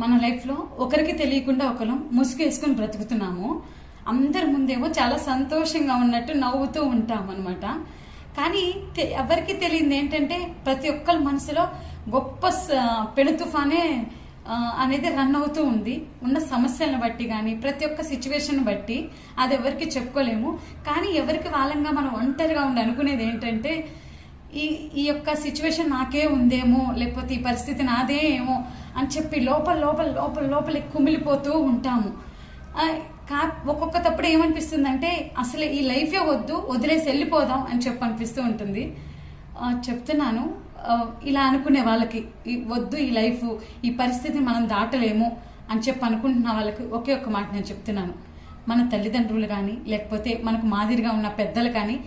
మన లైఫ్లో ఒకరికి తెలియకుండా ఒకరు ముసుగు వేసుకుని బ్రతుకుతున్నాము. అందరి ముందేమో చాలా సంతోషంగా ఉన్నట్టు నవ్వుతూ ఉంటాం అనమాట. కానీ ఎవరికి తెలియదు ఏంటంటే ప్రతి ఒక్కరి మనసులో గొప్ప పెను తుఫానే అనేది రన్ అవుతూ ఉంది. ఉన్న సమస్యలను బట్టి కానీ ప్రతి ఒక్క సిచ్యువేషన్ బట్టి అది ఎవరికి చెప్పుకోలేము. కానీ ఎవరికి వాళ్ళంగా మనం ఒంటరిగా ఉండి అనుకునేది ఏంటంటే ఈ ఈ యొక్క సిచ్యువేషన్ నాకే ఉందేమో, లేకపోతే ఈ పరిస్థితి నాదే ఏమో అని చెప్పి లోపల లోపల లోపల లోపల కుమిలిపోతూ ఉంటాము. ఒక్కొక్క తప్పుడు ఏమనిపిస్తుంది అంటే అసలు ఈ లైఫే వద్దు, వదిలేసి వెళ్ళిపోదాం అని చెప్పి అనిపిస్తూ ఉంటుంది. చెప్తున్నాను, ఇలా అనుకునే వాళ్ళకి వద్దు ఈ లైఫ్, ఈ పరిస్థితిని మనం దాటలేము అని చెప్పి అనుకుంటున్న వాళ్ళకి ఒకే ఒక్క మాట నేను చెప్తున్నాను. మన తల్లిదండ్రులు కానీ లేకపోతే మనకు మాదిరిగా ఉన్న పెద్దలు కానీ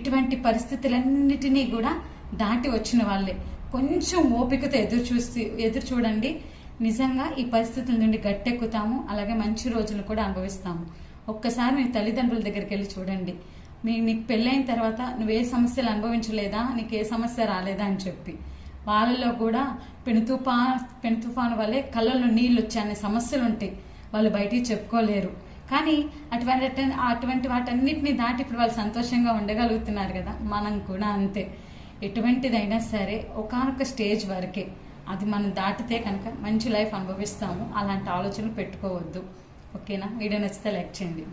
ఇటువంటి పరిస్థితులన్నిటినీ కూడా దాటి వచ్చిన వాళ్ళే. కొంచెం ఓపికతో ఎదురు చూడండి. నిజంగా ఈ పరిస్థితుల నుండి గట్టెక్కుతాము, అలాగే మంచి రోజులు కూడా అనుభవిస్తాము. ఒక్కసారి మీ తల్లిదండ్రుల దగ్గరికి వెళ్ళి చూడండి. నీకు పెళ్ళైన తర్వాత నువ్వే సమస్యలు అనుభవించలేదా, నీకు ఏ సమస్య రాలేదా అని చెప్పి వాళ్ళలో కూడా పెను తుఫాను వల్లే కళ్ళల్లో నీళ్ళు వచ్చే సమస్యలు ఉంటాయి. వాళ్ళు బయటికి చెప్పుకోలేరు. కానీ అటువంటి వాటన్నిటిని దాటి ఇప్పుడు వాళ్ళు సంతోషంగా ఉండగలుగుతున్నారు కదా. మనం కూడా అంతే. ఎటువంటిదైనా సరే ఒకానొక స్టేజ్ వరకే. అది మనం దాటితే కనుక మంచి లైఫ్ అనుభవిస్తాము. అలాంటి ఆలోచనలు పెట్టుకోవద్దు. ఓకేనా? వీడియో నచ్చితే లైక్ చేయండి.